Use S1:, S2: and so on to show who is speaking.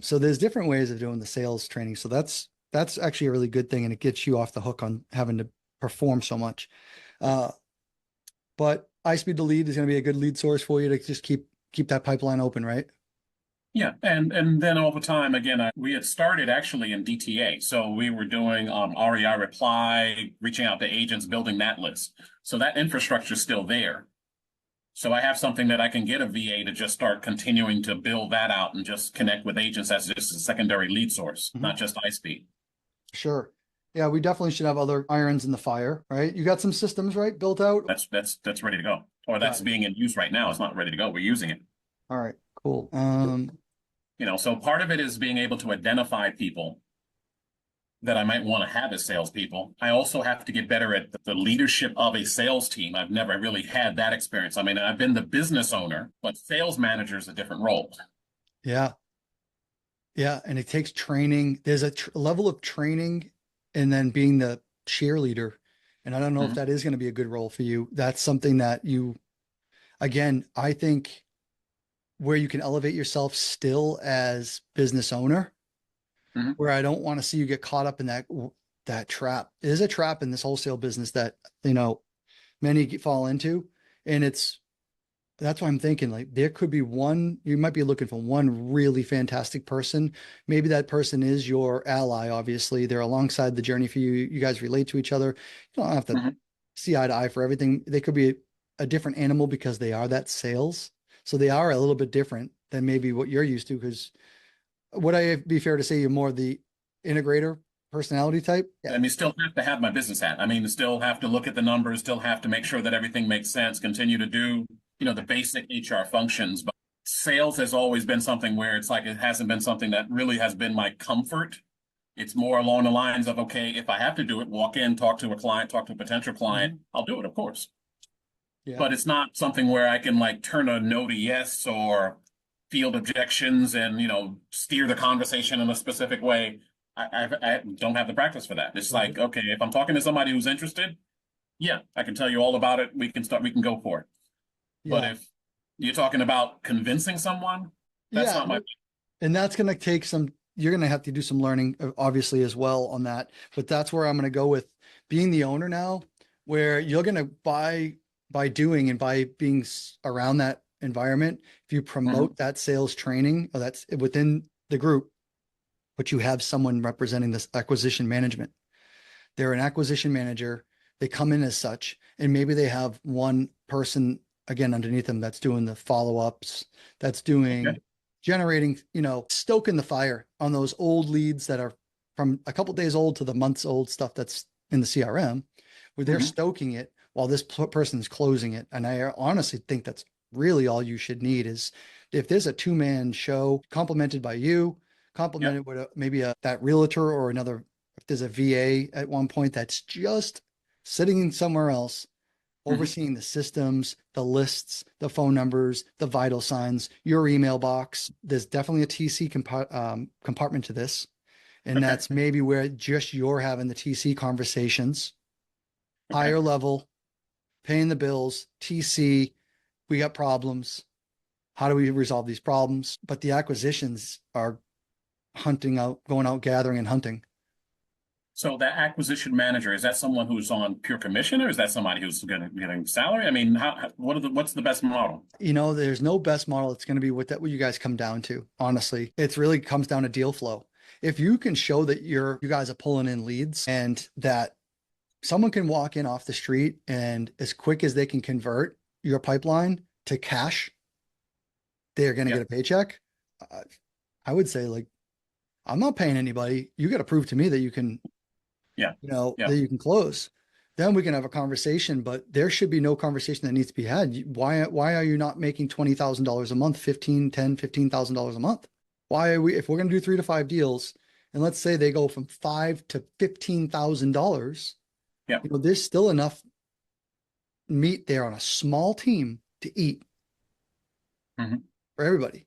S1: So there's different ways of doing the sales training. So that's actually a really good thing, and it gets you off the hook on having to perform so much. Uh, but iSpeed to lead is going to be a good lead source for you to just keep that pipeline open, right?
S2: Yeah, and then over time, again, we had started actually in DTA, so we were doing REI reply, reaching out to agents, building that list. So that infrastructure is still there. So I have something that I can get a VA to just start continuing to build that out and just connect with agents as just a secondary lead source,
S1: Mhm.
S2: not just iSpeed.
S1: Sure. Yeah, we definitely should have other irons in the fire, right? You got some systems, right, built out?
S2: That's ready to go, or
S1: Got
S2: that's
S1: it.
S2: being in use right now. It's not ready to go. We're using it.
S1: All right, cool.
S2: So part of it is being able to identify people that I might want to have as salespeople. I also have to get better at the leadership of a sales team. I've never really had that experience. I mean, I've been the business owner, but sales manager is a different role.
S1: Yeah, yeah, and it takes training. There's a tr level of training, and then being the cheerleader. And I don't know if
S2: Mhm.
S1: that is going to be a good role for you. That's something that again, I think where you can elevate yourself still as business owner,
S2: Mhm.
S1: where I don't want to see you get caught up in that trap. It is a trap in this wholesale business that, you know, many fall into. And that's why I'm thinking like there could be one, you might be looking for one really fantastic person. Maybe that person is your ally, obviously. They're alongside the journey for you. You guys relate to each other. You don't have to
S2: Mhm.
S1: see eye to eye for everything. They could be a different animal because they are that sales. So they are a little bit different than maybe what you're used to. Because would I be fair to say you're more the integrator personality type?
S2: I
S1: Yeah.
S2: mean, still have to have my business hat. I mean, still have to look at the numbers, still have to make sure that everything makes sense, continue to do, the basic HR functions. But sales has always been something where it's like it hasn't been something that really has been my comfort. It's more along the lines of, okay, if I have to do it, walk in, talk to a client, talk to a potential client,
S1: Mhm.
S2: I'll do it, of course.
S1: Yeah.
S2: But it's not something where I can like turn a no to yes or field objections and, steer the conversation in a specific way. I don't have the practice for that. It's
S1: Right.
S2: like, okay, if I'm talking to somebody who's interested, yeah, I can tell you all about it. We can go for it. But
S1: Yeah.
S2: if you're talking about convincing someone, that's
S1: Yeah.
S2: not my.
S1: And that's going to take you're going to have to do some learning, obviously, as well on that. But that's where I'm going to go with being the owner now, where you're going to by doing and by being around that environment, if you
S2: Mhm.
S1: promote that sales training, or that's within the group, but you have someone representing this acquisition management. They're an acquisition manager. They come in as such, and maybe they have one person again underneath them that's doing the follow-ups, that's doing
S2: Okay.
S1: generating, stoking the fire on those old leads that are from a couple days old to the months old stuff that's in the CRM, where they're
S2: Mhm.
S1: stoking it while this person's closing it. And I honestly think that's really all you should need is if there's a two-man show complemented by you,
S2: Yep.
S1: complemented with maybe that realtor or another, if there's a VA at one point that's just sitting somewhere else,
S2: Mhm.
S1: overseeing the systems, the lists, the phone numbers, the vital signs, your email box. There's definitely a TC compartment to this. And
S2: Okay.
S1: that's maybe where just you're having the TC conversations,
S2: Okay.
S1: higher level, paying the bills, TC, we got problems. How do we resolve these problems? But the acquisitions are hunting out, going out, gathering and hunting.
S2: So that acquisition manager, is that someone who's on pure commission or is that somebody who's getting salary? I mean, what's the best model?
S1: There's no best model. It's going to be what you guys come down to. Honestly, it really comes down to deal flow. If you can show that you guys are pulling in leads and that someone can walk in off the street and as quick as they can convert your pipeline to cash, they're going to get
S2: Yep.
S1: a paycheck. Uh, I would say like, I'm not paying anybody. You got to prove to me that you can,
S2: Yeah.
S1: that
S2: Yep.
S1: you can close. Then we can have a conversation, but there should be no conversation that needs to be had. Why are you not making $20,000 a month, 15, 10, $15,000 a month? Why are we, if we're going to do 3 to 5 deals, and let's say they go from five to $15,000,
S2: Yep.
S1: there's still enough meat there on a small team to eat
S2: Mhm.
S1: for everybody.